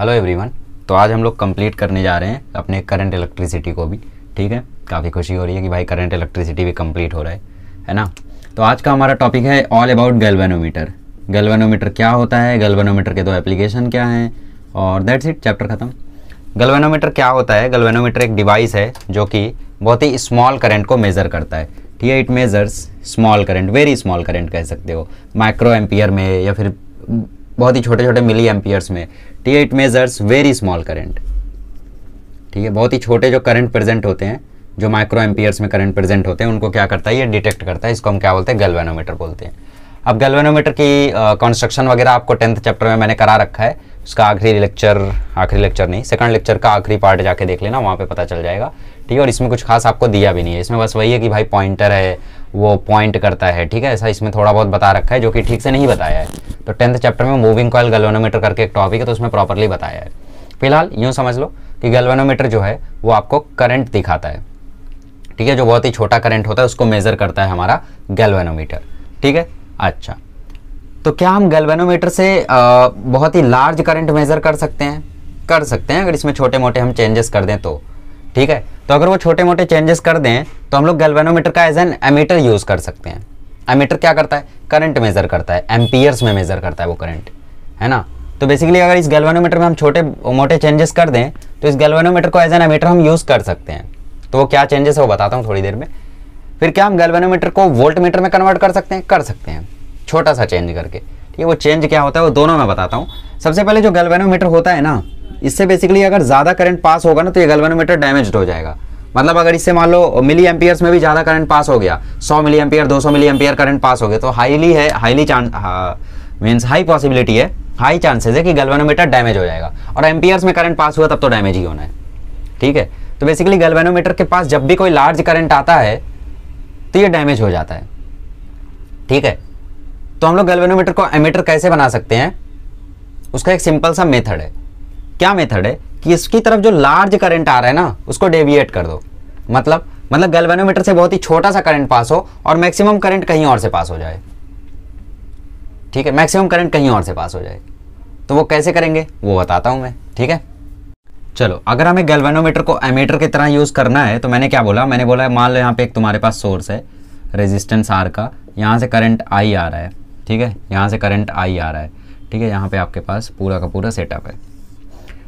Hello everyone. तो आज हम लोग कंप्लीट करने जा रहे हैं अपने करंट इलेक्ट्रिसिटी को भी। ठीक है, काफ़ी खुशी हो रही है कि भाई करंट इलेक्ट्रिसिटी भी कंप्लीट हो रहा है ना। तो आज का हमारा टॉपिक है ऑल अबाउट गैल्वेनोमीटर। गैल्वेनोमीटर क्या होता है, गैल्वेनोमीटर के दो एप्लीकेशन क्या हैं, और दैट्स इट, चैप्टर खत्म। गैल्वेनोमीटर क्या होता है? गैल्वेनोमीटर एक डिवाइस है जो कि बहुत ही स्मॉल करंट को मेज़र करता है। ठीक है, it measures small current, very small current कह सकते हो, माइक्रो एम्पियर में या फिर बहुत ही छोटे छोटे मिली एम्पियर्स में। ठीक है, it measures very small current. ठीक है, बहुत ही छोटे जो करंट प्रेजेंट होते हैं, जो माइक्रो एम्पियर्स में करंट प्रेजेंट होते हैं, उनको क्या करता है, ये डिटेक्ट करता है। इसको हम क्या बोलते हैं? गैल्वेनोमीटर बोलते हैं। अब गैल्वेनोमीटर की कंस्ट्रक्शन वगैरह आपको 10th चैप्टर में मैंने करा रखा है। उसका आखिरी लेक्चर नहीं, सेकंड लेक्चर का आखिरी पार्ट जाके देख लेना, वहाँ पे पता चल जाएगा। ठीक है, और इसमें कुछ खास आपको दिया भी नहीं है, इसमें बस वही है कि भाई पॉइंटर है, वो पॉइंट करता है। ठीक है, ऐसा इसमें थोड़ा बहुत बता रखा है जो कि ठीक से नहीं बताया है। तो 10th चैप्टर में मूविंग कॉइल गैल्वेनोमीटर करके एक टॉपिक है, तो उसमें प्रॉपरली बताया है। फिलहाल यूँ समझ लो कि गैल्वेनोमीटर जो है वो आपको करंट दिखाता है। ठीक है, जो बहुत ही छोटा करंट होता है उसको मेज़र करता है हमारा गैल्वेनोमीटर। ठीक है, अच्छा, तो क्या हम गैल्वेनोमीटर से बहुत ही लार्ज करंट मेज़र कर सकते हैं? कर सकते हैं, अगर इसमें छोटे मोटे हम चेंजेस कर दें तो। ठीक है, तो अगर वो छोटे मोटे चेंजेस कर दें तो हम लोग गैल्वेनोमीटर का एज एन एमीटर यूज़ कर सकते हैं। एमीटर क्या करता है? करंट मेज़र करता है, एम्पियर्स में मेज़र करता है वो करंट, है ना। तो बेसिकली अगर इस गैल्वेनोमीटर में हम छोटे मोटे चेंजेस कर दें तो इस गैल्वेनोमीटर को एज एन एमीटर हम यूज़ कर सकते हैं। तो वो क्या चेंजेस है वो बताता हूँ थोड़ी देर में। फिर क्या हम गैल्वेनोमीटर को वोल्ट मीटर में कन्वर्ट कर सकते हैं? कर सकते हैं, छोटा सा चेंज करके। ठीक है, वो चेंज क्या होता है वो दोनों मैं बताता हूँ। सबसे पहले जो गैल्वेनोमीटर होता है ना, इससे बेसिकली अगर ज़्यादा करंट पास होगा ना तो ये गैल्वेनोमीटर डैमेज्ड हो जाएगा। मतलब अगर इससे मान लो मिली एम्पियर्स में भी ज़्यादा करंट पास हो गया, 100 milli ampere 200 milli ampere current pass हो गया, तो हाई पॉसिबिलिटी है, हाई चांसेस है कि गैल्वेनोमीटर डैमेज हो जाएगा। और एम्पियर्स में करंट पास हुआ तब तो डैमेज ही होना है। ठीक है, तो बेसिकली गैल्वेनोमीटर के पास जब भी कोई लार्ज करंट आता है तो ये डैमेज हो जाता है। ठीक है, तो हम लोग गैल्वेनोमीटर को एमीटर कैसे बना सकते हैं? उसका एक सिंपल सा मेथड है। क्या मेथड है कि इसकी तरफ जो लार्ज करंट आ रहा है ना उसको डेविएट कर दो। मतलब गैल्वेनोमीटर से बहुत ही छोटा सा करंट पास हो और मैक्सिमम करंट कहीं और से पास हो जाए। ठीक है, मैक्सिमम करंट कहीं और से पास हो जाए। तो वो कैसे करेंगे वो बताता हूं मैं। ठीक है, चलो, अगर हमें गैल्वेनोमीटर को एमीटर की तरह यूज करना है तो मैंने क्या बोला? मैंने बोला मान लो यहाँ पे एक तुम्हारे पास सोर्स है रेजिस्टेंस आर का, यहाँ से करंट आई आ रहा है। ठीक है, यहाँ से करंट आई आ रहा है। ठीक है, यहाँ पे आपके पास पूरा का पूरा सेटअप है।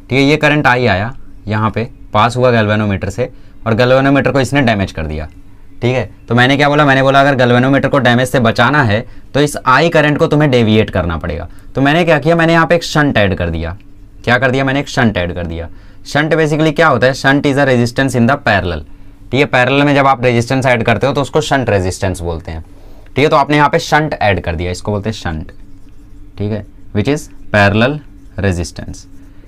ठीक है, ये करंट आई आया, यहाँ पे पास हुआ गैल्वेनोमीटर से और गैल्वेनोमीटर को इसने डैमेज कर दिया। ठीक है, तो मैंने क्या बोला? मैंने बोला अगर गैल्वेनोमीटर को डैमेज से बचाना है तो इस आई करंट को तुम्हें डेविएट करना पड़ेगा। तो मैंने क्या किया? मैंने यहाँ पे एक शंट ऐड कर दिया। क्या कर दिया? मैंने एक शंट ऐड कर दिया। शंट बेसिकली क्या होता है? Shunt is a resistance in the parallel. ठीक है, पैरेलल में जब आप रेजिस्टेंस ऐड करते हो तो उसको शंट रेजिस्टेंस बोलते हैं। ठीक है, तो आपने यहाँ पे शंट ऐड कर दिया, इसको बोलते हैं शंट। ठीक है, विच इज पैरेलल रेजिस्टेंस।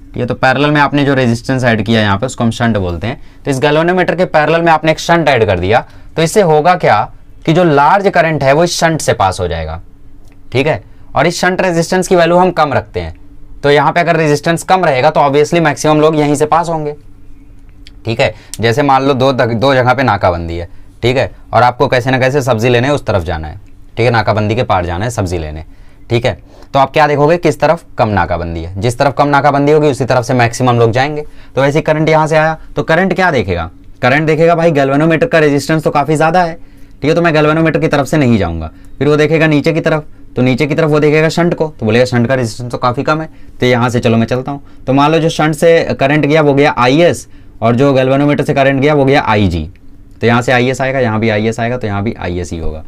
ठीक है, तो पैरेलल में आपने जो रेजिस्टेंस ऐड किया यहाँ पे उसको हम शंट बोलते हैं। तो इस गैल्वेनोमीटर के पैरेलल में आपने एक शंट ऐड कर दिया, तो इससे होगा क्या कि जो लार्ज करंट है वो इस शंट से पास हो जाएगा। ठीक है, और इस शंट रेजिस्टेंस की वैल्यू हम कम रखते हैं, तो यहाँ पे अगर रेजिस्टेंस कम रहेगा तो ऑब्वियसली मैक्सिमम लोग यहीं से पास होंगे। ठीक है, जैसे मान लो दो जगह पे नाकाबंदी है। ठीक है, और आपको कैसे ना कैसे सब्जी लेने उस तरफ जाना है। ठीक है, नाकाबंदी के पार जाना है सब्जी लेने। ठीक है, तो आप क्या देखोगे? किस तरफ कम नाकाबंदी है, जिस तरफ कम नाकाबंदी होगी उसी तरफ से मैक्सिमम लोग जाएंगे। तो वैसे करंट यहाँ से आया तो करंट क्या देखेगा? करंट देखेगा भाई गैल्वेनोमीटर का रेजिस्टेंस तो काफ़ी ज़्यादा है। ठीक है, तो मैं गैल्वेनोमीटर की तरफ से नहीं जाऊँगा। फिर वो देखेगा नीचे की तरफ, तो नीचे की तरफ वो देखेगा शंट को, तो बोलेगा शंट का रेजिस्टेंस तो काफ़ी कम है, तो यहाँ से चलो मैं चलता हूँ। तो मान लो जो शंट से करंट गया वो गया IS और जो गैल्वेनोमीटर से करंट गया वो गया IG। तो यहाँ से IS आएगा, यहाँ भी IS आएगा, तो यहाँ भी IS ही होगा।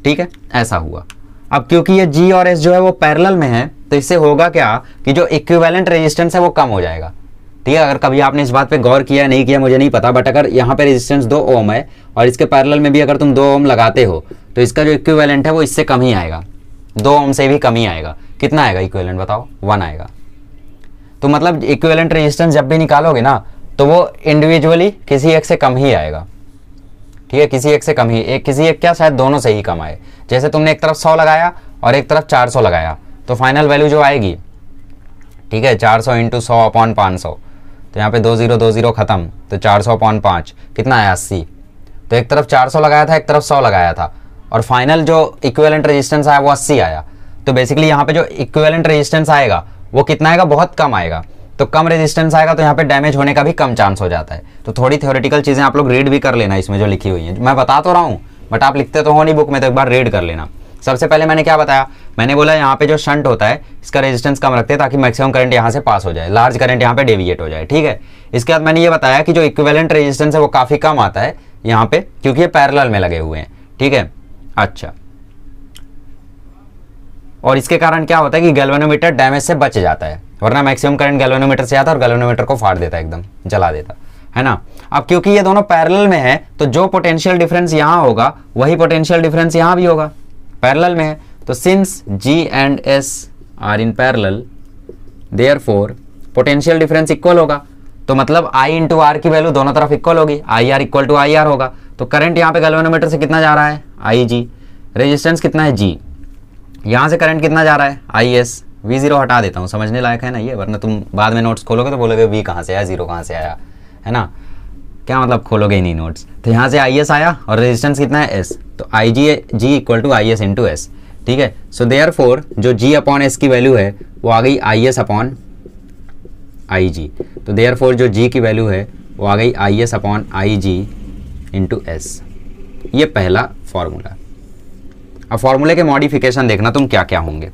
ठीक है, ऐसा हुआ। अब क्योंकि ये G और S जो है वो पैरेलल में है, तो इससे होगा क्या कि जो इक्विवेलेंट रेजिस्टेंस है वो कम हो जाएगा। ठीक है, अगर कभी आपने इस बात पे गौर किया नहीं किया मुझे नहीं पता, बट अगर यहाँ पे रेजिस्टेंस 2 ओम है और इसके पैरेलल में भी अगर तुम 2 ओम लगाते हो तो इसका जो इक्विवेलेंट है वो इससे कम ही आएगा, 2 ओम से भी कम ही आएगा। कितना आएगा इक्विवेलेंट बताओ? 1 आएगा। तो मतलब इक्विवेलेंट रेजिस्टेंस जब भी निकालोगे ना तो वो इंडिविजुअली किसी एक से कम ही आएगा। ठीक है, किसी एक से कम ही, किसी एक क्या शायद दोनों से ही कम आए। जैसे तुमने एक तरफ 100 लगाया और एक तरफ 400 लगाया तो फाइनल वैल्यू जो आएगी, ठीक है, 400 इंटू 100/500, तो यहाँ पे 20 खत्म, तो 400/5 कितना आया? 80। तो एक तरफ 400 लगाया था, एक तरफ 100 लगाया था, और फाइनल जो इक्विवेलेंट रेजिस्टेंस आया वो 80 आया। तो बेसिकली यहाँ पे जो इक्विवेलेंट रेजिस्टेंस आएगा वो कितना आएगा? बहुत कम आएगा। तो कम रेजिस्टेंस आएगा, तो यहाँ पे डैमेज होने का भी कम चांस हो जाता है। तो थोड़ी थ्योरेटिकल चीज़ें आप लोग रीड भी कर लेना इसमें जो लिखी हुई है। मैं बता तो रहा हूँ बट आप लिखते तो हो नहीं बुक में, तो एक बार रीड कर लेना। सबसे पहले मैंने क्या बताया, मैंने बोला यहाँ पे जो शंट होता है इसका रेजिस्टेंस कम रखते हैं ताकि मैक्सिमम करंट यहाँ से पास हो जाए, लार्ज करंट यहाँ पे डेविएट हो जाए, ठीक है। इसके बाद मैंने ये बताया कि जो इक्विवेलेंट रेजिस्टेंस है वो काफ़ी कम आता है यहाँ पे, क्योंकि ये पैरेलल में लगे हुए हैं, ठीक है। अच्छा, और इसके कारण क्या होता है कि गैल्वेनोमीटर डैमेज से बच जाता है, वरना मैक्सिमम करंट गैल्वेनोमीटर से आता है और गैल्वेनोमीटर को फाड़ देता है, एकदम जला देता है ना। अब क्योंकि ये दोनों पैरेलल में है तो जो पोटेंशियल डिफरेंस यहाँ होगा वही पोटेंशियल डिफरेंस यहाँ भी होगा, पैरेलल में है। तो since G and S are in parallel therefore potential difference equal होगा, तो मतलब I इंटू आर की वैल्यू दोनों तरफ इक्वल होगी, IR इक्वल टू IR होगा। तो करंट यहाँ पे गैल्वेनोमीटर से कितना जा रहा है, IG, रेजिस्टेंस कितना है G, यहाँ से करंट कितना जा रहा है IS। V0 हटा देता हूँ, समझने लायक है ना ये, वरना तुम बाद में नोट्स खोलोगे तो बोलोगे V कहाँ से आया, 0 कहाँ से आया, है ना, क्या मतलब खोलोगे ही नहीं नोट्स। तो यहाँ से IS आया और रेजिस्टेंस कितना है S, तो G equal to IS into S, ठीक है। सो देयरफॉर जो G अपॉन S की वैल्यू है वो आ गई IS अपॉन IG, तो देयरफॉर जो G की वैल्यू है वो आ गई IS upon IG into S। ये पहला फॉर्मूला। अब फॉर्मूले के मॉडिफिकेशन देखना तुम क्या क्या होंगे,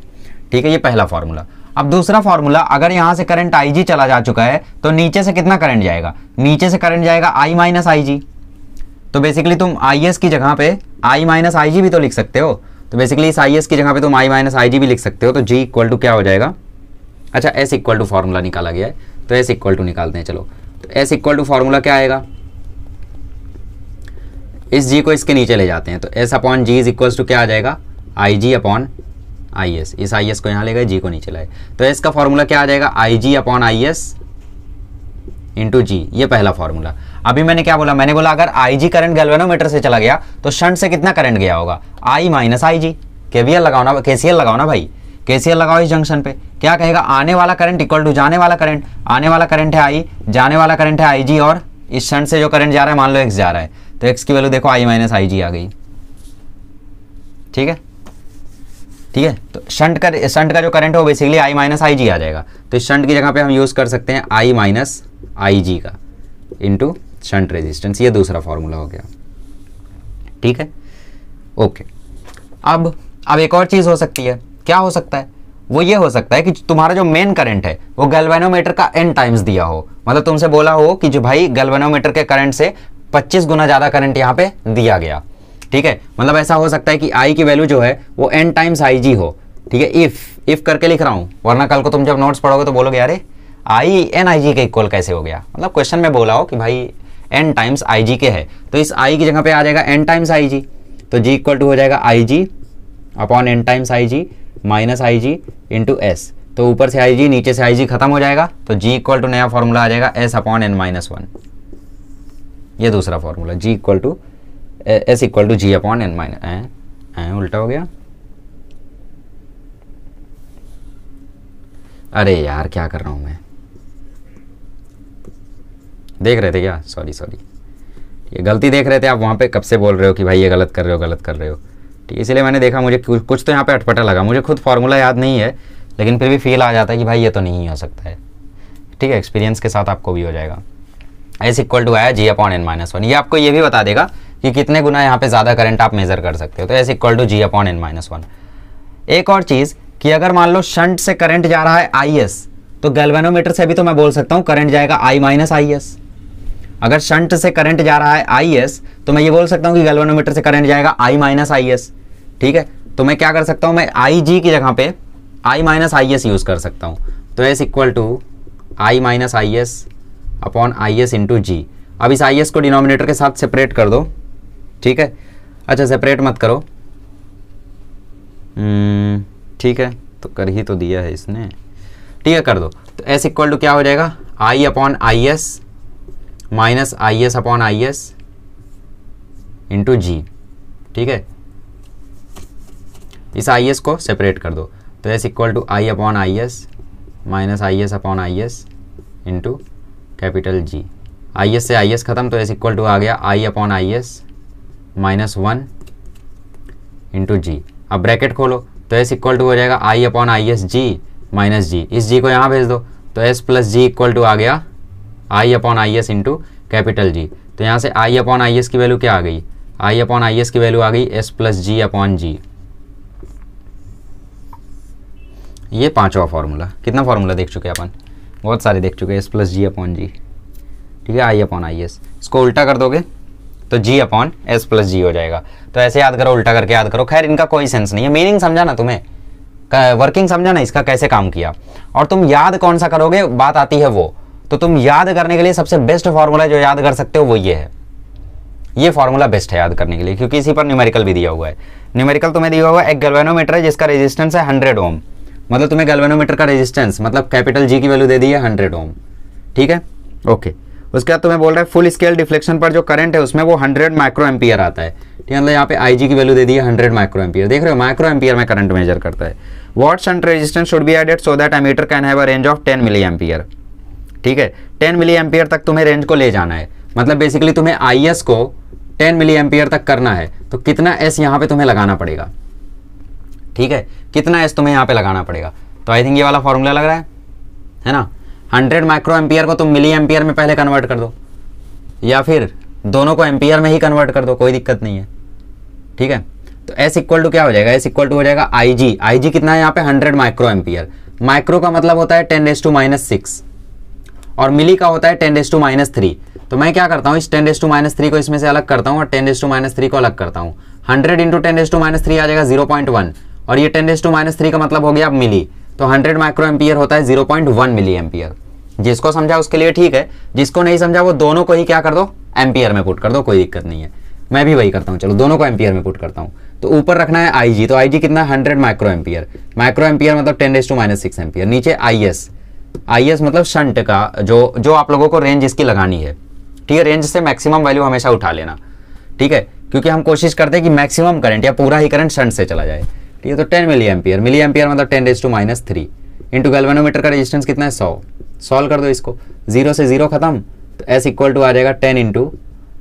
ठीक है, ये पहला फॉर्मूला। अब दूसरा फॉर्मूला, अगर यहाँ से करंट IG चला जा चुका है तो नीचे से कितना करंट जाएगा, नीचे से करंट जाएगा I माइनस IG। तो बेसिकली तुम IS की जगह पे I माइनस IG भी तो लिख सकते हो, तो बेसिकली इस IS की जगह पे तुम I माइनस IG भी लिख सकते हो। तो G इक्वल टू क्या हो जाएगा, अच्छा S इक्वल टू फॉर्मूला निकाला गया है तो S इक्वल टू निकालते हैं, चलो। तो S इक्वल टू फॉर्मूला क्या आएगा, इस G को इसके नीचे ले जाते हैं, तो S upon G is equals to क्या आ जाएगा, IG अपॉन IS। इस IS को यहाँ ले गए, G को नीचे लाए, तो S का फॉर्मूला क्या आ जाएगा, IG upon IS into G। ये पहला फॉर्मूला। अभी मैंने क्या बोला, मैंने बोला अगर IG करंट गैल्वेनोमीटर से चला गया तो शंट से कितना करंट गया होगा, I माइनस IG। KVL लगाओ ना, KCL लगाओ ना भाई, KCL लगाओ इस जंक्शन पे। क्या कहेगा, आने वाला करंट इक्वल टू जाने वाला करंट, आने वाला करंट है I, जाने वाला करंट है IG, और इस शंट से जो करंट जा रहा है मान लो X जा रहा है, तो X की वैल्यू देखो I माइनस IG आ गई, ठीक है, ठीक है। तो शंट का जो करंट है वो बेसिकली I माइनस IG आ जाएगा, तो इस शंट की जगह पे हम यूज कर सकते हैं I माइनस IG का इंटू शंट रेजिस्टेंस। ये दूसरा फॉर्मूला हो गया, ठीक है, ओके। अब एक और चीज हो सकती है, क्या हो सकता है, वो ये हो सकता है कि तुम्हारा जो मेन करंट है वो गैल्वेनोमीटर का n टाइम्स दिया हो, मतलब तुमसे बोला हो कि जो भाई गैल्वेनोमीटर के करंट से 25 गुना ज्यादा करंट यहाँ पे दिया गया, ठीक है। मतलब ऐसा हो सकता है कि I की वैल्यू जो है वो n टाइम्स IG हो, ठीक है। इफ करके लिख रहा हूं, वरना कल को तुम जब नोट्स पढ़ोगे तो बोलोगे अरे I n IG के इक्वल कैसे हो गया, मतलब क्वेश्चन में बोला हो कि भाई n टाइम्स IG के है, तो इस I की जगह पे आ जाएगा n टाइम्स IG, तो G इक्वल टू हो जाएगा IG upon n times IG minus IG into S। तो ऊपर से IG नीचे से IG खत्म हो जाएगा, तो G इक्वल टू नया फॉर्मूला आ जाएगा S अपॉन n माइनस 1। ये दूसरा formula, G equal to S equal to G upon n minus, उल्टा हो गया, अरे यार क्या कर रहा हूं मैं, देख रहे थे क्या, सॉरी ये गलती देख रहे थे आप, वहाँ पे कब से बोल रहे हो कि भाई ये गलत कर रहे हो, ठीक है। इसलिए मैंने देखा, मुझे कुछ तो यहाँ पे अटपटा लगा, मुझे खुद फार्मूला याद नहीं है लेकिन फिर भी फील आ जाता है कि भाई ये तो नहीं हो सकता है, ठीक है। एक्सपीरियंस के साथ आपको भी हो जाएगा। S इक्वल टू आया G अपॉन n माइनस 1, ये आपको ये भी बता देगा कि कितने गुना यहाँ पे ज़्यादा करंट आप मेजर कर सकते हो, तो S equal to G upon n minus 1। एक और चीज़ कि अगर मान लो शंट से करंट जा रहा है IS, तो गैल्वेनोमीटर से भी तो मैं बोल सकता हूँ करंट जाएगा I माइनस IS। अगर शंट से करंट जा रहा है IS तो मैं ये बोल सकता हूँ कि गैल्वेनोमीटर से करंट जाएगा I माइनस IS, ठीक है। तो मैं क्या कर सकता हूँ, मैं IG की जगह पे I माइनस IS यूज़ कर सकता हूँ, तो S equal to I minus IS upon IS into G। अब इस IS को डिनोमिनेटर के साथ सेपरेट कर दो, ठीक है। अच्छा सेपरेट मत करो, ठीक है, तो कर ही तो दिया है इसने, ठीक है, कर दो। तो S इक्वल टू क्या हो जाएगा, I upon IS minus IS upon IS into G, ठीक है। इस IS को सेपरेट कर दो, तो S equal to I upon IS minus IS upon IS into capital G। IS से IS खत्म, तो S इक्वल टू आ गया I upon IS minus 1 into G। अब ब्रैकेट खोलो, तो S इक्वल टू हो जाएगा I upon IS G minus G, इस G को यहाँ भेज दो, तो S plus G equal to आ गया I upon I S into capital G. तो यहाँ से I अपॉन आई एस की वैल्यू क्या आ गई, I अपॉन आई एस की वैल्यू आ गई S प्लस जी अपॉन जी। ये पांचवा फॉर्मूला। कितना फॉर्मूला देख चुके हैं अपन, बहुत सारे देख चुके हैं। S प्लस जी अपॉन जी, ठीक है, I अपॉन आई एस। इसको उल्टा कर दोगे तो G अपॉन S प्लस जी हो जाएगा। तो ऐसे याद करो, उल्टा करके याद करो। खैर इनका कोई सेंस नहीं है, मीनिंग समझा ना तुम्हें, वर्किंग समझा ना, इसका कैसे काम किया। और तुम याद कौन सा करोगे, बात आती है वो। तो तुम याद करने के लिए सबसे बेस्ट फॉर्मूला जो याद कर सकते हो वो ये है। ये फॉर्मूला बेस्ट है याद करने के लिए, क्योंकि इसी पर न्यूमेरिकल भी दिया हुआ है। न्यूमेरिकल तुम्हें दिया हुआ है, एक गैल्वेनोमीटर है जिसका रेजिस्टेंस है 100 ओम। मतलब तुम्हें गैल्वेनोमीटर का रेजिस्टेंस मतलब कैपिटल जी की वैल्यू दे दी है 100 ओम, ठीक है, ओके। उसके बाद तुम्हें बोल रहा है फुल स्केल डिफ्लेक्शन पर जो करंट है उसमें वो 100 माइक्रो एम्पियर आता है, ठीक है। मतलब यहाँ पे आई जी की वैल्यू दे दी है 100 माइक्रो एम्पियर। देख रहे हो, माइक्रो एम्पियर में करंट मेजर करता है। What shunt resistance should be added so that ammeter can have a range of 10 milli ampere, ठीक है। 10 मिली एम्पियर तक तुम्हें रेंज को ले जाना है। मतलब बेसिकली तुम्हें आई एस को 10 मिली एम्पियर तक करना है, तो कितना एस यहाँ पे तुम्हें लगाना पड़ेगा, ठीक है, कितना एस तुम्हें यहाँ पे लगाना पड़ेगा। तो आई थिंक ये वाला फॉर्मूला लग रहा है ना। 100 माइक्रो एम्पियर को तुम मिली एम्पियर में पहले कन्वर्ट कर दो, या फिर दोनों को एम्पियर में ही कन्वर्ट कर दो, कोई दिक्कत नहीं है, ठीक है। तो S इक्वल टू क्या हो जाएगा, S इक्वल टू हो जाएगा आई जी। आई जी कितना है यहाँ पे 100 माइक्रो एम्पियर। माइक्रो का मतलब होता है 10⁻⁻⁶ और मिली का होता है 10⁻⁻3। तो मैं क्या करता हूँ, इस 10⁻⁻3 को इसमें से अलग करता हूँ और 10⁻3 को अलग करता हूँ। 100 इंटू 10⁻3 आ जाएगा 0.1 और ये 10⁻3 का मतलब हो गया मिली। तो 100 माइक्रो एम्पियर होता है 0.1 मिली एम्पियर। जिसको समझा उसके लिए ठीक है, जिसको नहीं समझा वो दोनों को ही क्या कर दो, एम्पियर में पुट कर दो, कोई दिक्कत नहीं है। मैं भी वही करता हूँ, चलो दोनों को एम्पियर में पुट करता हूँ। तो ऊपर रखना है आई जी, तो आई जी कितना 100 माइक्रो एम्पियर। माइक्रो एम्पियर मतलब 10⁻⁶ एम्पियर। नीचे आई एस, आई एस मतलब शंट का जो आप लोगों को रेंज इसकी लगानी है, ठीक है। रेंज से मैक्सिमम वैल्यू हमेशा उठा लेना, ठीक है, क्योंकि हम कोशिश करते हैं कि मैक्सिमम करंट या पूरा ही करंट शंट से चला जाए, ठीक है। तो 10 मिली एम्पियर, मिली एम्पियर मतलब 10⁻³ इंटू गैल्वेनोमीटर का रेजिस्टेंस कितना है 100। सॉल्व कर दो इसको, 0 से 0 खत्म। तो S इक्वल टू आ जाएगा 10 इंटू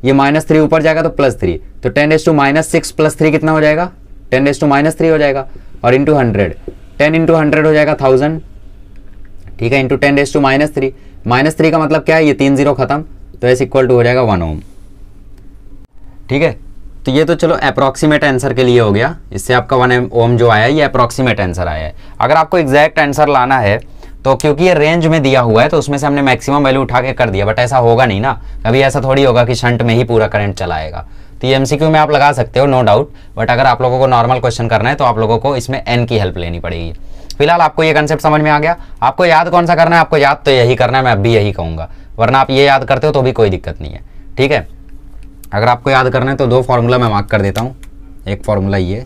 ये -3 ऊपर जाएगा तो +3, तो 10⁻⁻6 + 3 कितना हो जाएगा, 10⁻³ हो जाएगा। और इंटू 100, 10 इंटू 100 हो जाएगा 1000, ठीक है, इंटू 10⁻3। -3 का मतलब क्या है, ये 3 0 खत्म, तो S इक्वल टू हो जाएगा 1 ओम, ठीक है। तो ये तो चलो अप्रॉक्सीमेट आंसर के लिए हो गया। इससे आपका 1 ओम जो आया ये अप्रॉक्सीमेट आंसर आया है। अगर आपको एग्जैक्ट आंसर लाना है तो क्योंकि ये रेंज में दिया हुआ है तो उसमें से हमने मैक्सिमम वैल्यू उठा के कर दिया, बट ऐसा होगा नहीं ना, कभी ऐसा थोड़ी होगा कि शंट में ही पूरा करंट चलाएगा। तो ये एमसीक्यू में आप लगा सकते हो नो डाउट, बट अगर आप लोगों को नॉर्मल क्वेश्चन करना है तो आप लोगों को इसमें एन की हेल्प लेनी पड़ेगी। फिलहाल आपको ये कंसेप्ट समझ में आ गया। आपको याद कौन सा करना है, आपको याद तो यही करना है, मैं अब भी यही कहूँगा, वरना आप ये याद करते हो तो भी कोई दिक्कत नहीं है, ठीक है। अगर आपको याद करना है तो 2 फार्मूला मैं मार्क कर देता हूँ, एक फार्मूला ये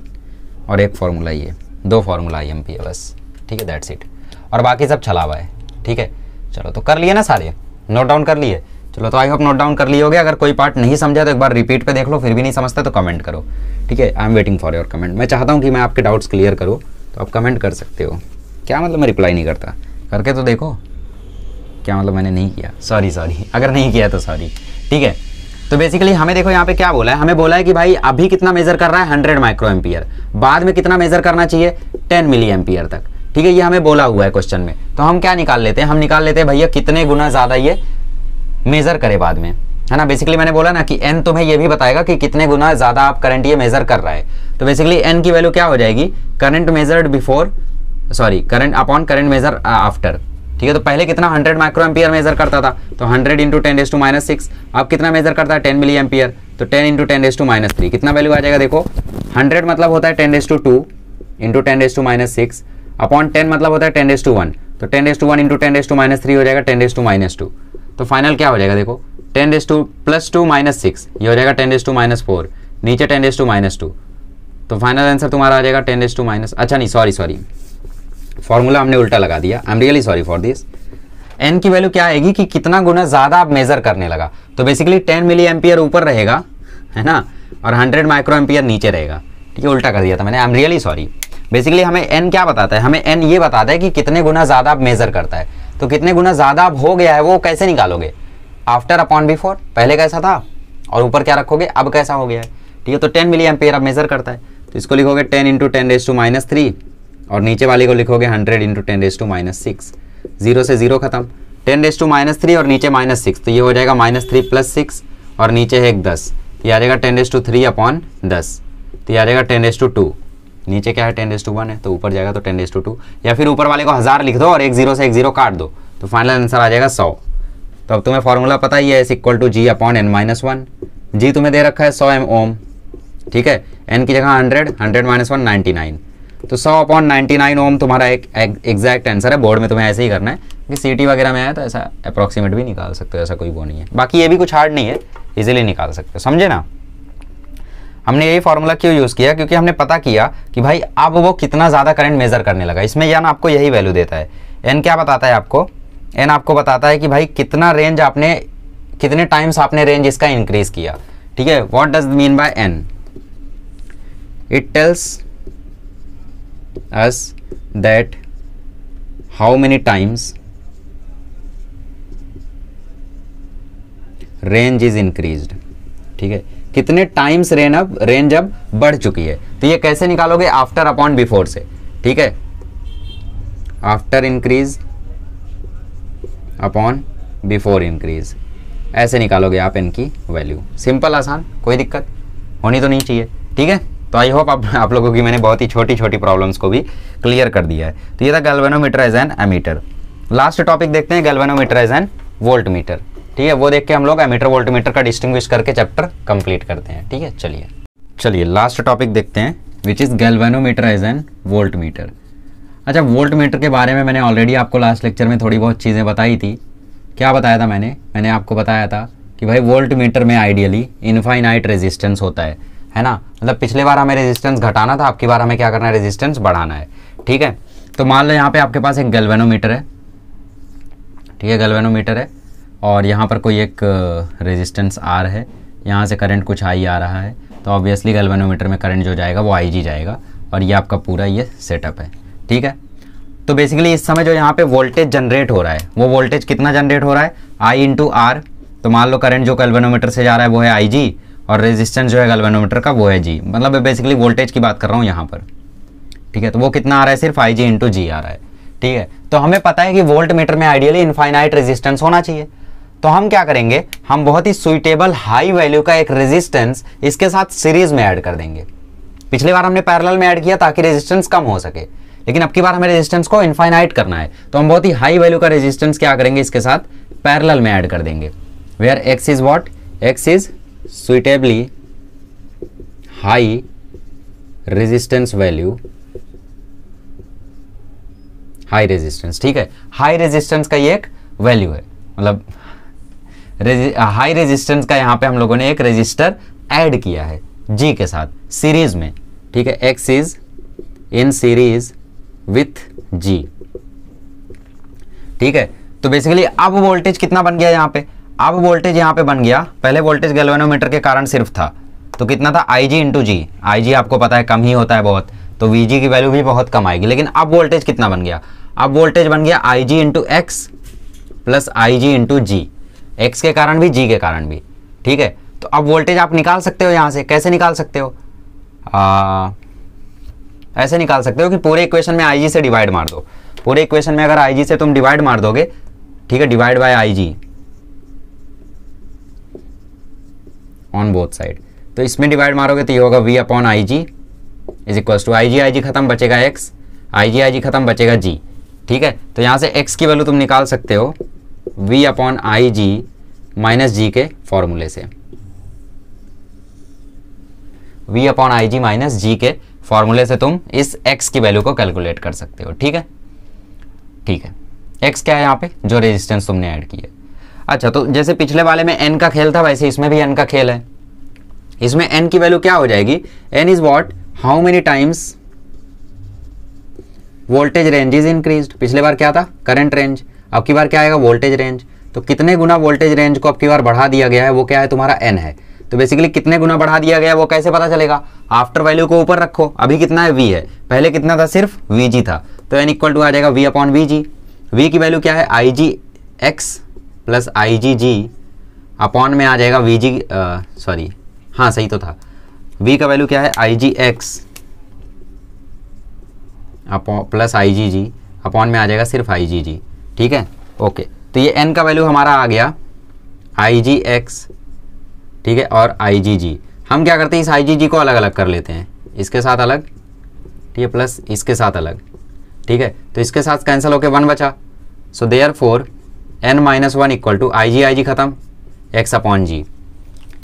और एक फार्मूला ये, 2 फार्मूला IMP है बस, ठीक है, दैट्स इट। और बाकी सब छला हुआ है, ठीक है। चलो तो कर लिए ना सारे, नोट डाउन कर लिए। चलो तो आई होप नोट डाउन कर लिए होगे। अगर कोई पार्ट नहीं समझा तो एक बार रिपीट पे देख लो, फिर भी नहीं समझता तो कमेंट करो, ठीक है। I am waiting for your comment. मैं चाहता हूँ कि मैं आपके डाउट्स क्लियर करूँ, तो आप कमेंट कर सकते हो। क्या मतलब मैं रिप्लाई नहीं करता, करके तो देखो। क्या मतलब मैंने नहीं किया, सॉरी अगर नहीं किया तो सॉरी, ठीक है। तो बेसिकली हमें देखो यहाँ पे क्या बोला है, हमें बोला है कि भाई अभी कितना मेजर कर रहा है 100 माइक्रो एम्पियर, बाद में कितना मेजर करना चाहिए 10 मिली एम्पियर तक, ठीक है। ये हमें बोला हुआ है क्वेश्चन में। तो हम क्या निकाल लेते हैं, हम निकाल लेते हैं भैया कितने गुना ज्यादा ये मेजर करे बाद में, है ना। बेसिकली मैंने बोला ना कि एन तुम्हें ये भी बताएगा कि कितने गुना ज्यादा आप करंट ये मेजर कर रहा है। तो बेसिकली एन की वैल्यू क्या हो जाएगी, current measured before, sorry current upon current measure after, ठीक है। तो पहले कितना 100 माइक्रो एम्पियर मेजर करता था, तो 100 इंटू 10⁻⁶। अब कितना मेजर करता है 10 मिली एम्पियर, तो 10 इंटू 10⁻3 कितना वैल्यू आ जाएगा देखो। 100 मतलब होता है 10⁻2 इंटू 10⁻6 अपॉन 10 मतलब होता है 10⁻1, तो 10⁻1 इंटू 10⁻3 हो जाएगा 10⁻2। तो फाइनल क्या हो जाएगा देखो, 10⁻2 + 2 - 6, ये हो जाएगा 10⁻4, नीचे 10⁻2। तो फाइनल आंसर तुम्हारा आ जाएगा 10⁻, अच्छा नहीं सॉरी फॉर्मूला हमने उल्टा लगा दिया, I am really sorry for this. N की वैल्यू क्या आएगी कि कितना गुना ज्यादा आप मेजर करने लगा। तो बेसिकली 10 मिली एम्पियर ऊपर रहेगा, है ना, और 100 माइक्रो एम्पियर नीचे रहेगा, ठीक है। उल्टा कर दिया था मैंने, आई एम रियली सॉरी। बेसिकली हमें एन क्या बताता है, हमें एन ये बताता है कि कितने गुना ज्यादा आप मेजर करता है। तो कितने गुना ज्यादा आप हो गया है वो कैसे निकालोगे, आफ्टर अपॉन बिफोर, पहले कैसा था और ऊपर क्या रखोगे अब कैसा हो गया है, ठीक है। तो 10 मिली एम्पियर आप मेजर करता है, तो इसको लिखोगे 10 इंटू 10⁻³ और नीचे वाले को लिखोगे 100 इंटू 10⁻6। 0 से 0 खत्म, 10⁻³ और नीचे -6, तो ये हो जाएगा -3 + 6 और नीचे है एक 10, तो ये आ जाएगा 10⁻³ तो ये आ जाएगा 10⁻²। नीचे क्या है 10⁻1 है, तो ऊपर जाएगा तो 10⁻², या फिर ऊपर वाले को 1000 लिख दो और एक 0 से एक 0 काट दो, तो फाइनल आंसर आ जाएगा 100। तो अब तुम्हें फॉर्मूला पता ही है, S = G/n-1। जी तुम्हें दे रखा है 100 ओम, ठीक है, n की जगह 100, 100 - 1 99, तो 100/99 ओम तुम्हारा एक एग्जैक्ट आंसर है। बोर्ड में तुम्हें ऐसे ही करना है कि सीटी वगैरह में आया तो ऐसा अप्रॉक्सीमेट भी निकाल सकते हो, ऐसा कोई वो नहीं है। बाकी ये भी कुछ हार्ड नहीं है, इजीली निकाल सकते हो, समझे ना। हमने यही फॉर्मूला क्यों यूज़ किया, क्योंकि हमने पता किया कि भाई अब वो कितना ज़्यादा करंट मेजर करने लगा। इसमें यान आपको यही वैल्यू देता है। एन क्या बताता है आपको, एन आपको बताता है कि भाई कितना रेंज आपने, कितने टाइम्स आपने रेंज इसका इंक्रीज किया, ठीक है। What does mean by N, it tells us that how many times range is increased, ठीक है, कितने टाइम्स रेंज अब बढ़ चुकी है। तो ये कैसे निकालोगे, आफ्टर अपॉन बिफोर से, ठीक है, after increase upon before increase, ऐसे निकालोगे आप इनकी वैल्यू। सिंपल, आसान, कोई दिक्कत होनी तो नहीं चाहिए, ठीक है। तो आई होप आप लोगों की मैंने बहुत ही छोटी छोटी प्रॉब्लम्स को भी क्लियर कर दिया है। तो ये था galvanometer as an ammeter. Last topic देखते हैं, गैल्वेनोमीटर एज एन वोल्टमीटर, ठीक है। वो देख के हम लोग एमीटर वोल्टमीटर का डिस्टिंग्विश करके चैप्टर कंप्लीट करते हैं, ठीक है। चलिए लास्ट टॉपिक देखते हैं, which is galvanometer as an voltmeter. अच्छा, वोल्टमीटर के बारे में मैंने ऑलरेडी आपको लास्ट लेक्चर में थोड़ी बहुत चीज़ें बताई थी। क्या बताया था मैंने आपको बताया था कि भाई वोल्टमीटर में आइडियली इनफाइनाइट रेजिस्टेंस होता है ना। मतलब पिछले बार हमें रेजिस्टेंस घटाना था, आपकी बार हमें क्या करना है, रेजिस्टेंस बढ़ाना है, ठीक है। तो मान लो यहाँ पे आपके पास एक गैल्वेनोमीटर है, ठीक है, गैल्वेनोमीटर है, और यहाँ पर कोई एक रेजिस्टेंस आर है, यहाँ से करंट कुछ आई आ रहा है, तो ऑब्वियसली गैल्वेनोमीटर में करंट जो जाएगा वो IG जाएगा, और ये आपका पूरा ये सेटअप है, ठीक है। तो बेसिकली इस समय जो यहाँ पे वोल्टेज जनरेट हो रहा है, वो वोल्टेज कितना जनरेट हो रहा है, I × R। तो मान लो करंट जो गैल्वेनोमीटर से जा रहा है वो है IG, और रेजिस्टेंस जो है गैल्वेनोमीटर का वो है G। मतलब बेसिकली वोल्टेज की बात कर रहा हूँ यहाँ पर, ठीक है। तो वो कितना आ रहा है, सिर्फ IG × G आ रहा है, ठीक है। तो हमें पता है कि वोल्टमीटर में आइडियली इनफाइनाइट रेजिस्टेंस होना चाहिए। तो हम क्या करेंगे, हम बहुत ही सुइटेबल हाई वैल्यू का एक रेजिस्टेंस इसके साथ सीरीज में ऐड कर देंगे। पिछली बार हमने पैरेलल में ऐड किया ताकि रेजिस्टेंस कम हो सके, लेकिन अब की बार हमें रेजिस्टेंस को इनफाइनाइट करना है, तो हम बहुत ही हाई वैल्यू का रेजिस्टेंस क्या करेंगे, इसके साथ पैरेलल में ऐड कर देंगे। Where X is what, X is suitably high resistance value, high resistance, ठीक है। हाई रेजिस्टेंस का ये एक वैल्यू है, मतलब हाई रेजिस्टेंस का यहाँ पे हम लोगों ने एक रेजिस्टर ऐड किया है G के साथ सीरीज में, ठीक है। X is in series with G, ठीक है। तो बेसिकली अब वोल्टेज कितना बन गया यहाँ पे, अब वोल्टेज यहाँ पे बन गया, पहले वोल्टेज गैल्वेनोमीटर के कारण सिर्फ था, तो कितना था, IG × G। IG आपको पता है कम ही होता है बहुत, तो VG की वैल्यू भी बहुत कम आएगी। लेकिन अब वोल्टेज कितना बन गया, अब वोल्टेज बन गया IG × X plus IG × G, X के कारण भी G के कारण भी, ठीक है। तो अब वोल्टेज आप निकाल सकते हो यहाँ से, कैसे निकाल सकते हो, ऐसे निकाल सकते हो कि पूरे इक्वेशन में IG से डिवाइड मार दो। पूरे इक्वेशन में अगर IG से तुम डिवाइड मार दोगे, ठीक है, divide by IG on both side, तो इसमें डिवाइड मारोगे तो ये होगा V/IG is equals to IG खत्म बचेगा X, IG खत्म बचेगा G, ठीक है। तो यहाँ से X की वैल्यू तुम निकाल सकते हो V/IG माइनस G के फॉर्मूले से, V/IG माइनस G के फॉर्मूले से तुम इस X की वैल्यू को कैलकुलेट कर सकते हो, ठीक है, ठीक है। X क्या है यहाँ पे, जो रेजिस्टेंस तुमने ऐड की है। अच्छा, तो जैसे पिछले वाले में n का खेल था, वैसे इसमें भी n का खेल है। इसमें n की वैल्यू क्या हो जाएगी, n is what, how many times voltage range is increased. पिछले बार क्या था, करंट रेंज, अब की बार क्या आएगा, वोल्टेज रेंज। तो कितने गुना वोल्टेज रेंज को अब की बार बढ़ा दिया गया है, वो क्या है, तुम्हारा n है। तो बेसिकली कितने गुना बढ़ा दिया गया है वो कैसे पता चलेगा, आफ्टर वैल्यू को ऊपर रखो। अभी कितना है, v है, पहले कितना था, सिर्फ vg था, तो n इक्वल टू आ जाएगा V/VG। v की वैल्यू क्या है, IGX प्लस IGG अपॉन में आ जाएगा VG, सॉरी हाँ सही तो था, v का वैल्यू क्या है, IGX प्लस IGG अपॉन में आ जाएगा सिर्फ IGG, ठीक है, ओके। तो ये n का वैल्यू हमारा आ गया IgX, ठीक है, और IgG। हम क्या करते हैं, इस IgG को अलग अलग कर लेते हैं, इसके साथ अलग, ठीक है, प्लस इसके साथ अलग, ठीक है। तो इसके साथ कैंसिल होके 1 बचा। So therefore n-1 equal to IG खत्म, x अपॉन जी।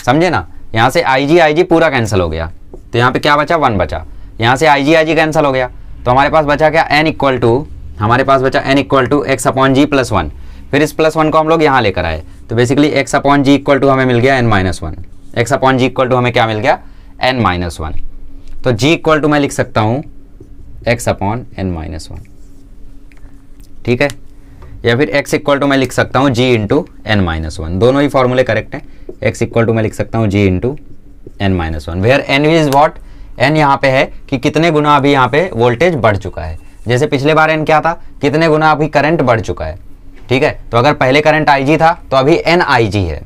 समझे ना, यहाँ से IG पूरा कैंसिल हो गया, तो यहाँ पे क्या बचा, 1 बचा। यहाँ से IG कैंसिल हो गया, तो हमारे पास बचा क्या, n equal to x upon G plus 1। फिर इस प्लस 1 को हम लोग यहाँ लेकर आए, तो basically x upon G equal to हमें मिल गया n-1। x upon G equal to हमें क्या मिल गया, n-1। तो g इक्वल टू मैं लिख सकता हूँ x अपॉन n-1, ठीक है, या फिर x इक्वल टू मैं लिख सकता हूँ g इंटू n-1। दोनों ही फॉर्मूले करेक्ट हैं। x इक्वल टू मैं लिख सकता हूँ g into n-1, where n is what, n यहाँ पे है कि कितने गुना अभी यहाँ पे वोल्टेज बढ़ चुका है। जैसे पिछले बार n क्या था, कितने गुना अभी करंट बढ़ चुका है, ठीक है। तो अगर पहले करंट IG था तो अभी NIG है,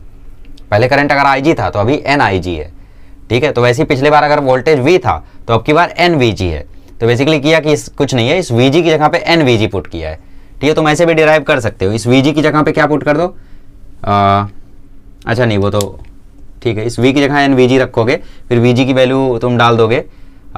पहले करंट अगर IG था तो अभी NIG है, ठीक है। तो वैसे ही पिछले बार अगर वोल्टेज V था तो अब की बार NVG है। तो बेसिकली किया कि कुछ नहीं है, इस VG की जगह पे NVG पुट किया है, ठीक है। तुम ऐसे भी डिराइव कर सकते हो, इस VG की जगह पे क्या पुट कर दो, अच्छा नहीं वो तो ठीक है, इस V की जगह NVG रखोगे, फिर VG की वैल्यू तुम डाल दोगे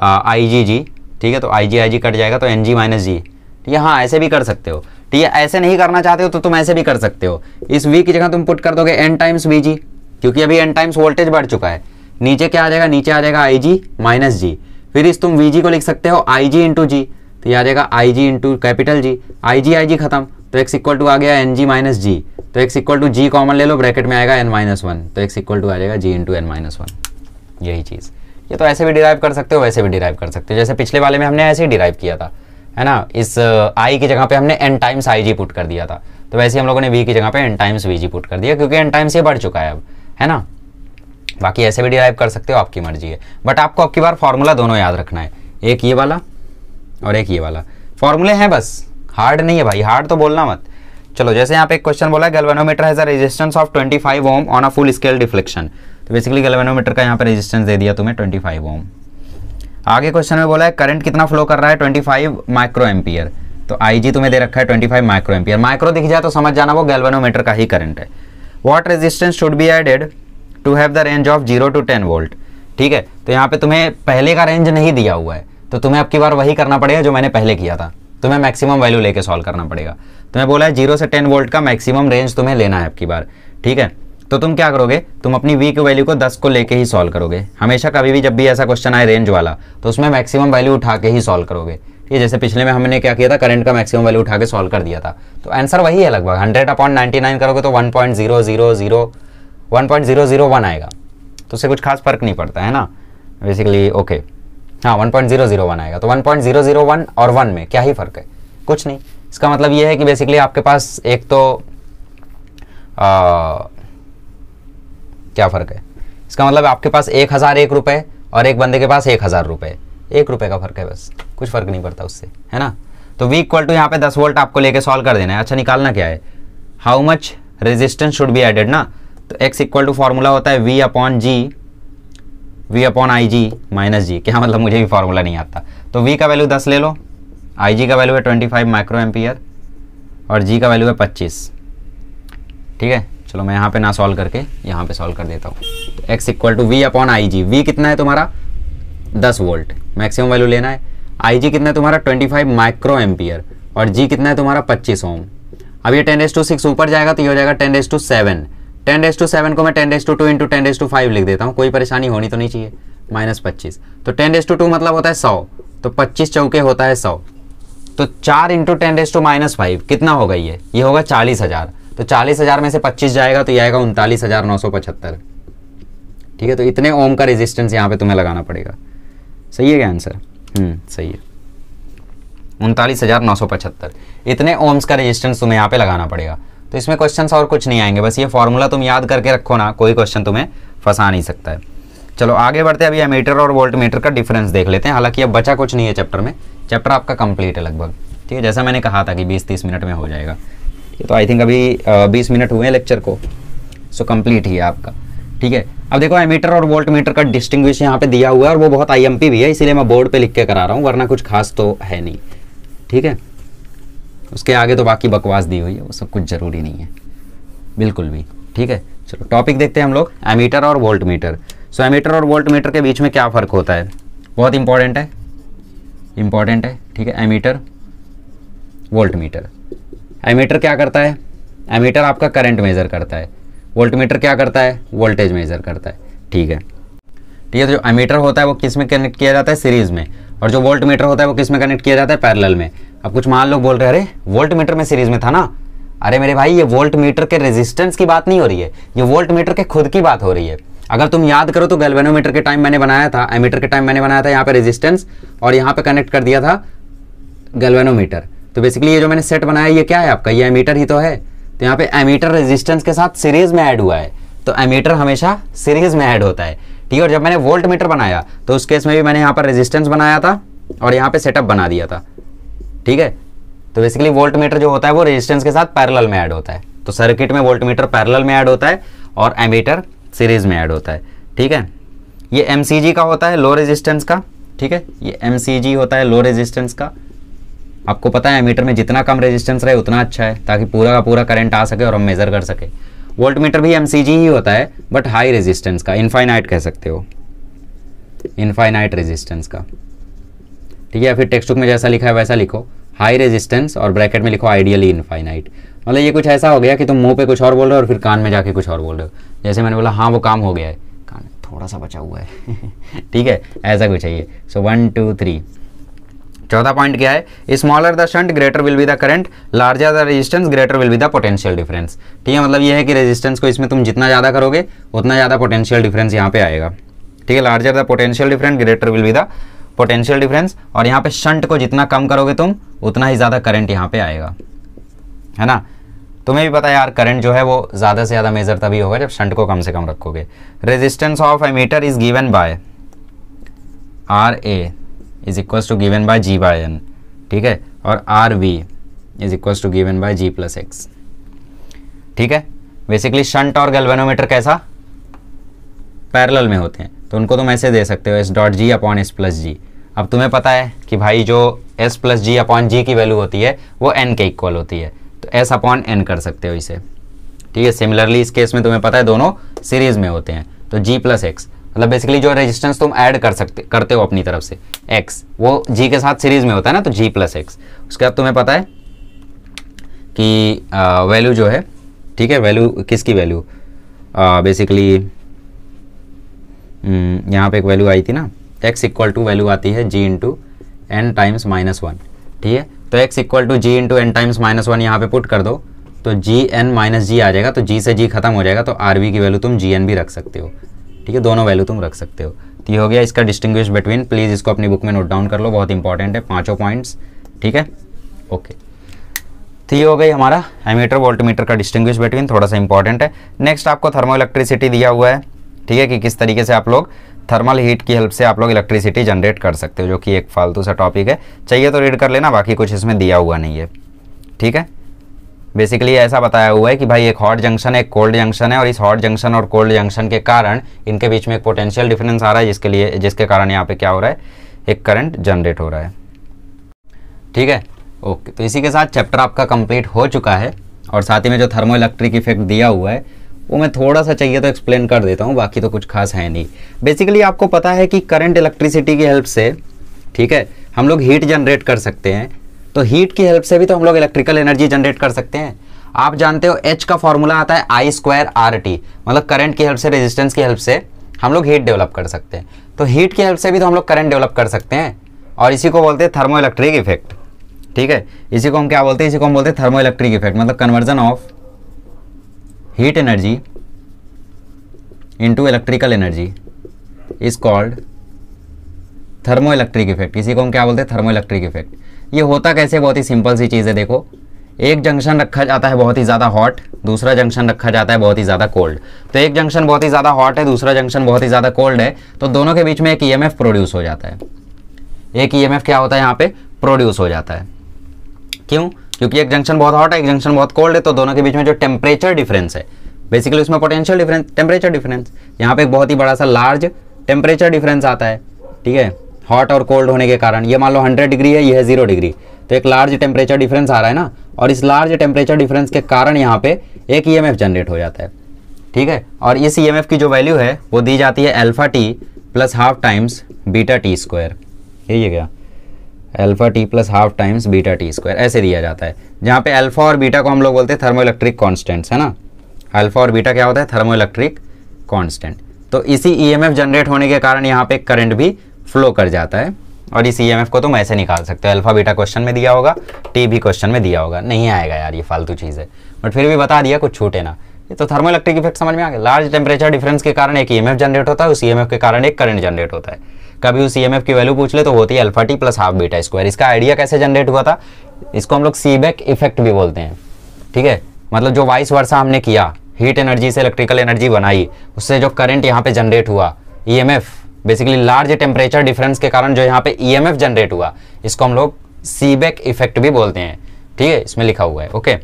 IgG, ठीक है। तो IG कट जाएगा तो NG माइनस जी, ठीक है। हाँ ऐसे भी कर सकते हो, ठीक है। ऐसे नहीं करना चाहते हो तो तुम ऐसे भी कर सकते हो, इस V की जगह तुम पुट कर दोगे n टाइम्स VG, क्योंकि अभी n टाइम्स वोल्टेज बढ़ चुका है। नीचे क्या आ जाएगा, नीचे आ जाएगा IG माइनस जी, फिर इस तुम VG को लिख सकते हो IG इंटू जी, तो ये आ जाएगा IG इंटू कैपिटल जी, IG खत्म, तो x इक्वल टू आ गया NG माइनस जी, तो x equal to G common ले लो, ब्रैकेट में आएगा n-1, तो x इक्वल टू आ जाएगा g इंटू n-1, यही चीज़। ये तो ऐसे भी डिराइव कर सकते हो, वैसे भी डिराइव कर सकते हो, जैसे पिछले वाले में हमने ऐसे ही डिराइव किया था, है ना। इस I की जगह पे हमने n टाइम्स IG पुट कर दिया था, तो वैसे ही हम लोगों ने V की जगह पे n टाइम्स VG पुट कर दिया, क्योंकि n टाइम्स ये बढ़ चुका है अब, है ना। बाकी ऐसे भी डिराइव कर सकते हो, आपकी मर्जी है, बट आपको अब की बार फॉर्मूला दोनों याद रखना है, एक ये वाला और एक ये वाला। फॉर्मूले हैं बस, हार्ड नहीं है भाई, हार्ड तो बोलना मत। चलो जैसे यहाँ पे एक क्वेश्चन बोला है, galvanometer has a resistance of 25 ohm on a full scale deflection. तो बेसिकली गैल्वेनोमीटर का यहाँ पे रेजिस्टेंस दे दिया तुम्हें 25 ओम। आगे क्वेश्चन में बोला है करंट कितना फ्लो कर रहा है, 25 माइक्रो एम्पियर। तो IG तुम्हें दे रखा है 25 माइक्रो एम्पियर, माइक्रो दिख जाए तो समझ जाना वो गैल्वेनोमीटर का ही करंट है। What resistance should be added to have the range of 0 to 10 volt, ठीक है। तो यहाँ पे तुम्हें पहले का रेंज नहीं दिया हुआ है, तो तुम्हें अब की बार वही करना पड़ेगा जो मैंने पहले किया था, तुम्हें मैक्सिमम वैल्यू लेके सॉल्व करना पड़ेगा। तुम्हें बोला है 0 से 10 वोल्ट का मैक्सिमम रेंज तुम्हें लेना है अब की बार, ठीक है। तो तुम क्या करोगे, तुम अपनी V की वैल्यू को 10 को लेके ही सॉल्व करोगे। हमेशा कभी भी जब भी ऐसा क्वेश्चन आए रेंज वाला, तो उसमें मैक्सिमम वैल्यू उठा के ही सॉल्व करोगे। ये जैसे पिछले में हमने क्या किया था, करंट का मैक्सिमम वैल्यू उठा के सॉल्व कर दिया था, तो आंसर वही है लगभग। 100/99 करोगे तो 1.001 आएगा, तो उससे कुछ खास फर्क नहीं पड़ता है ना बेसिकली। ओके हाँ 1.001 आएगा, तो 1.001 और 1 में क्या ही फर्क है, कुछ नहीं। इसका मतलब ये है कि बेसिकली आपके पास एक तो क्या फ़र्क है, इसका मतलब आपके पास 1001 रुपये और एक बंदे के पास 1000 रुपये, 1 रुपये का फ़र्क है बस, कुछ फ़र्क नहीं पड़ता उससे, है ना। तो V इक्वल टू यहाँ पे 10 वोल्ट आपको लेके सॉल्व कर देना है। अच्छा निकालना क्या है, how much resistance should be added ना। तो x इक्वल टू फॉर्मूला होता है V upon IG minus G. क्या मतलब, मुझे भी फॉर्मूला नहीं आता। तो V का वैल्यू 10 ले लो, IG का वैल्यू है 25 माइक्रो एम्पियर और G का वैल्यू है 25, ठीक है। चलो मैं यहाँ पे ना सॉल्व करके यहाँ पे सॉल्व कर देता हूँ। तो x equal to V upon IG, V कितना है तुम्हारा 10 वोल्ट, मैक्सिमम वैल्यू लेना है। IG कितना है तुम्हारा 25 माइक्रो एम्पियर और G कितना है तुम्हारा 25 ओम। अब ये 10⁶ ऊपर जाएगा तो ये हो जाएगा 10⁷। 10⁷ को मैं 10⁻² इंटू 10⁵ लिख देता हूँ, कोई परेशानी होनी तो नहीं चाहिए। -25, तो 10⁻² मतलब होता है 100, तो 25 चौके होता है 100, तो 4 इंटू 10⁻⁵ कितना होगा, ये होगा 40,000। तो 40,000 में से 25 जाएगा तो ये आएगा 39,975, ठीक है। तो इतने ओम का रेजिस्टेंस यहाँ पे तुम्हें लगाना पड़ेगा। सही है क्या आंसर, सही है। 39,975 इतने ओम्स का रेजिस्टेंस तुम्हें यहाँ पे लगाना पड़ेगा। तो इसमें क्वेश्चंस और कुछ नहीं आएंगे, बस ये फॉर्मूला तुम याद करके रखो ना, कोई क्वेश्चन तुम्हें फंसा नहीं सकता है। चलो आगे बढ़ते हैं, अभी एमीटर और वोल्ट मीटर का डिफरेंस देख लेते हैं। हालांकि अब बचा कुछ नहीं है चैप्टर में, चैप्टर आपका कंप्लीट है लगभग, ठीक है। जैसा मैंने कहा था कि 20-30 मिनट में हो जाएगा, तो आई थिंक अभी 20 मिनट हुए हैं लेक्चर को, सो कंप्लीट ही है आपका, ठीक है। अब देखो एमीटर और वोल्ट मीटर का डिस्टिंग्विश यहाँ पे दिया हुआ है और वो बहुत IMP भी है, इसीलिए मैं बोर्ड पे लिख के करा रहा हूँ, वरना कुछ खास तो है नहीं, ठीक है। उसके आगे तो बाकी बकवास दी हुई है, वो सब कुछ ज़रूरी नहीं है बिल्कुल भी। ठीक है, चलो टॉपिक देखते हैं हम लोग, एमीटर और वोल्ट मीटर। सो एमीटर और वोल्ट मीटर के बीच में क्या फ़र्क होता है, बहुत इंपॉर्टेंट है। ठीक है, एमीटर वोल्ट मीटर। एमीटर क्या करता है, एमीटर आपका करंट मेज़र करता है, वोल्ट मीटर क्या करता है, वोल्टेज मेज़र करता है। ठीक है, तो जो एमीटर होता है वो किस में कनेक्ट किया जाता है, सीरीज़ में, और जो वोल्ट मीटर होता है वो किस में कनेक्ट किया जाता है, पैरेलल में। अब कुछ मान लोग बोल रहे हैं अरे वोल्ट मीटर में सीरीज़ में था ना, अरे मेरे भाई ये वोल्ट मीटर के रेजिस्टेंस की बात नहीं हो रही है, ये वोल्ट मीटर के खुद की बात हो रही है। अगर तुम याद करो तो गैल्वेनोमीटर के टाइम मैंने बनाया था, एमीटर के टाइम मैंने बनाया था यहाँ पे रेजिस्टेंस और यहाँ पे कनेक्ट कर दिया था गैल्वेनोमीटर। तो बेसिकली ये जो मैंने सेट बनाया ये क्या है आपका, ये एमीटर ही तो है। तो यहाँ पे एमीटर रेजिस्टेंस के साथ सीरीज में ऐड हुआ है, तो एमीटर हमेशा सीरीज में ऐड होता है। ठीक है, और जब मैंने वोल्ट मीटर बनाया तो उस केस में भी मैंने यहाँ पर रेजिस्टेंस बनाया था और यहाँ पे सेटअप बना दिया था। ठीक है, तो बेसिकली वोल्ट मीटर जो होता है वो रेजिस्टेंस के साथ पैरेलल में ऐड होता है। तो सर्किट में वोल्ट मीटर पैरेलल में ऐड होता है और एमीटर सीरीज में ऐड होता है। ठीक है, ये एमसीजी का होता है, लो रेजिस्टेंस का। ठीक है, ये एमसीजी होता है, लो रेजिस्टेंस का। आपको पता है एमीटर में जितना कम रेजिस्टेंस रहे उतना अच्छा है, ताकि पूरा का पूरा करंट आ सके और हम मेजर कर सके। वोल्ट मीटर भी एमसीजी ही होता है बट हाई रेजिस्टेंस का, इनफाइनाइट कह सकते हो, इनफाइनाइट रेजिस्टेंस का। ठीक है, या फिर टेक्स्ट बुक में जैसा लिखा है वैसा लिखो, हाई रेजिस्टेंस और ब्रैकेट में लिखो आइडियली इनफाइनाइट। मतलब ये कुछ ऐसा हो गया कि तुम मुंह पे कुछ और बोल रहे हो और फिर कान में जाके कुछ और बोल रहे हो। जैसे मैंने बोला हाँ वो काम हो गया है, कान थोड़ा सा बचा हुआ है ठीक है, ऐसा कुछ है ये। सो 1 2 3 चौथा पॉइंट क्या है, smaller the shunt greater will be the current, larger the resistance greater will be the potential difference. ठीक है, मतलब ये है कि रेजिस्टेंस को इसमें तुम जितना ज़्यादा करोगे उतना ज़्यादा पोटेंशियल डिफरेंस यहाँ पे आएगा। ठीक है, larger the potential difference greater will be the potential difference, और यहाँ पे शंट को जितना कम करोगे तुम उतना ही ज़्यादा करंट यहाँ पे आएगा, है ना। तुम्हें भी पता है यार करंट जो है वो ज़्यादा से ज़्यादा मेजर तभी होगा जब शंट को कम से कम रखोगे। Resistance of ammeter is given by RA is equals to given by G/N। ठीक है, और RV is equals to given by G+X। ठीक है, बेसिकली शंट और गैल्वेनोमीटर कैसा, पैरेलल में होते हैं, तो उनको तुम ऐसे दे सकते हो S.G/S+G। अब तुम्हें पता है कि भाई जो S+G/G की वैल्यू होती है वो N के इक्वल होती है, तो S/N कर सकते हो इसे। ठीक है, सिमिलरली इस केस में तुम्हें पता है दोनों सीरीज में होते हैं, तो G+X मतलब बेसिकली जो रेजिस्टेंस तुम ऐड करते हो अपनी तरफ से X, वो G के साथ सीरीज में होता है ना, तो G+X। उसके बाद तुम्हें पता है कि वैल्यू जो है, ठीक है, वैल्यू किसकी वैल्यू, बेसिकली यहाँ पे एक वैल्यू आई थी ना, X इक्वल टू वैल्यू आती है G इंटू N टाइम्स -1। ठीक है, तो X equal to G into N times -1 यहाँ पे पुट कर दो तो GN - G आ जाएगा, तो G से G खत्म हो जाएगा, तो RV की वैल्यू तुम GN भी रख सकते हो। ठीक है, दोनों वैल्यू तुम रख सकते हो। तो ये हो गया इसका डिस्टिंग्विश बिटवीन, प्लीज़ इसको अपनी बुक में नोट डाउन कर लो, बहुत इंपॉर्टेंट है, पांचों पॉइंट्स। ठीक है, ओके, तो ये हो गई हमारा एमीटर वोल्ट मीटर का डिस्टिंग्विश बिटवीन, थोड़ा सा इंपॉर्टेंट है। नेक्स्ट आपको थर्मो इलेक्ट्रिसिटी दिया हुआ है। ठीक है, कि किस तरीके से आप लोग थर्मल हीट की हेल्प से आप लोग इलेक्ट्रिसिटी जनरेट कर सकते हो, जो कि एक फालतू सा टॉपिक है, चाहिए तो रीड कर लेना, बाकी कुछ इसमें दिया हुआ नहीं है। ठीक है, बेसिकली ऐसा बताया हुआ है कि भाई एक हॉट जंक्शन है, एक कोल्ड जंक्शन है, और इस हॉट जंक्शन और कोल्ड जंक्शन के कारण इनके बीच में एक पोटेंशियल डिफरेंस आ रहा है, जिसके कारण यहाँ पे क्या हो रहा है, एक करंट जनरेट हो रहा है। ठीक है, ओके, तो इसी के साथ चैप्टर आपका कंप्लीट हो चुका है, और साथ ही में जो थर्मो इलेक्ट्रिक इफेक्ट दिया हुआ है वो मैं थोड़ा सा चाहिए तो एक्सप्लेन कर देता हूँ, बाकी तो कुछ खास है नहीं। बेसिकली आपको पता है कि करंट इलेक्ट्रिसिटी की हेल्प से, ठीक है, हम लोग हीट जनरेट कर सकते हैं, तो हीट की हेल्प से भी तो हम लोग इलेक्ट्रिकल एनर्जी जनरेट कर सकते हैं। आप जानते हो H का फॉर्मूला आता है I²RT, मतलब करंट की हेल्प से, रेजिस्टेंस की हेल्प से हम लोग हीट डेवलप कर सकते हैं, तो हीट की हेल्प से भी तो हम लोग करंट डेवलप कर सकते हैं, और इसी को बोलते हैं थर्मो इलेक्ट्रिक इफेक्ट। ठीक है, इसी को हम क्या बोलते हैं, इसी को हम बोलते हैं थर्मो इलेक्ट्रिक इफेक्ट, मतलब conversion of heat energy into electrical energy is called thermo electric effect. इसी को हम क्या बोलते हैं, थर्मो इलेक्ट्रिक इफेक्ट। ये होता कैसे, बहुत ही सिंपल सी चीज़ है। देखो, एक जंक्शन रखा जाता है बहुत ही ज़्यादा हॉट, दूसरा जंक्शन रखा जाता है बहुत ही ज़्यादा कोल्ड। तो एक जंक्शन बहुत ही ज़्यादा हॉट है, दूसरा जंक्शन बहुत ही ज़्यादा कोल्ड है, तो दोनों के बीच में एक EMF प्रोड्यूस हो जाता है। एक EMF क्या होता है यहाँ पे, प्रोड्यूस हो जाता है। क्यों, क्योंकि एक जंक्शन बहुत हॉट है, एक जंक्शन बहुत कोल्ड है, तो दोनों के बीच में जो टेम्परेचर डिफरेंस है, बेसिकली उसमें पोटेंशियल डिफरेंस, टेम्परेचर डिफरेंस, यहाँ पे एक बहुत ही बड़ा सा लार्ज टेम्परेचर डिफरेंस आता है। ठीक है, हॉट और कोल्ड होने के कारण, ये मान लो 100 डिग्री है, ये है 0 डिग्री, तो एक लार्ज टेम्परेचर डिफरेंस आ रहा है ना, और इस लार्ज टेम्परेचर डिफरेंस के कारण यहाँ पे एक ईएमएफ जनरेट हो जाता है, ठीक है। और इस ईएमएफ की जो वैल्यू है वो दी जाती है alpha T plus half times beta T square, यही है क्या, alpha T plus half times beta T square, ऐसे दिया जाता है। जहाँ पे अल्फा और बीटा को हम लोग बोलते हैं थर्मो इलेक्ट्रिक कॉन्स्टेंट्स, है ना। अल्फा और बीटा क्या होता है, थर्मो इलेक्ट्रिक कॉन्स्टेंट। तो इसी ईएमएफ जनरेट होने के कारण यहाँ पे करंट भी फ्लो कर जाता है, और इस ईएमएफ को तुम ऐसे निकाल सकते हो। अल्फा बीटा क्वेश्चन में दिया होगा, टी भी क्वेश्चन में दिया होगा, नहीं आएगा यार ये फालतू चीज़ है, बट फिर भी बता दिया, कुछ छूटे ना। ये तो थर्मो इलेक्ट्रिक इफेक्ट समझ में आ गया। लार्ज टेम्परेचर डिफरेंस के कारण एक ईएमएफ जनरेट होता है, उस ईएमएफ के कारण एक करंट जनरेट होता है। कभी उस ईएमएफ की वैल्यू पूछ ले तो होती है alpha T plus half beta square. इसका आइडिया कैसे जनरेट हुआ था, इसको हम लोग सीबेक इफेक्ट भी बोलते हैं, ठीक है। मतलब जो वाइस वर्सा हमने किया, हीट एनर्जी से इलेक्ट्रिकल एनर्जी बनाई, उससे जो करंट यहाँ पे जनरेट हुआ, EMF, basically large temperature difference के कारण जो यहाँ पे ईएमएफ जनरेट हुआ, इसको हम लोग सीबेक इफेक्ट भी बोलते हैं, ठीक है, इसमें लिखा हुआ है। ओके,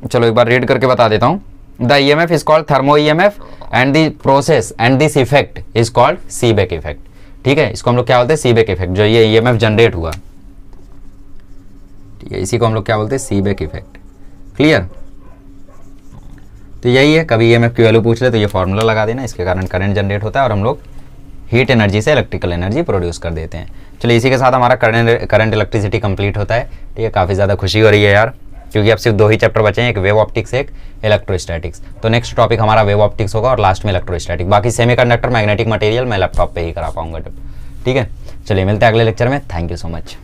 चलो एक बार रीड करके बता देता हूँ। The EMF is called thermo EMF and the process and this effect is called Seebeck effect, ठीक है। इसको हम लोग क्या बोलते हैं, सीबेक इफेक्ट। जो ये ईएमएफ जनरेट हुआ, ठीक है, इसी को हम लोग क्या बोलते हैं, सीबेक इफेक्ट। क्लियर। तो यही है, कभी ईएमएफ की वैल्यू पूछ ले तो ये फॉर्मूला लगा देना, इसके कारण करंट जनरेट होता है और हम लोग हीट एनर्जी से इलेक्ट्रिकल एनर्जी प्रोड्यूस कर देते हैं। चलिए इसी के साथ हमारा करंट इलेक्ट्रिसिटी कंप्लीट होता है, ठीक है। काफ़ी ज़्यादा खुशी हो रही है यार, क्योंकि अब सिर्फ 2 ही चैप्टर बचे हैं, एक वेव ऑप्टिक्स, एक इलेक्ट्रोस्टैटिक्स। तो नेक्स्ट टॉपिक हमारा वेव ऑप्टिक्स होगा और लास्ट में इलेक्ट्रोस्टैटिक। बाकी सेमीकंडक्टर, मैग्नेटिक मटेरियल मैं लैपटॉप पे ही करा पाऊंगा, ठीक है। चलिए मिलते हैं अगले लेक्चर में। Thank you so much.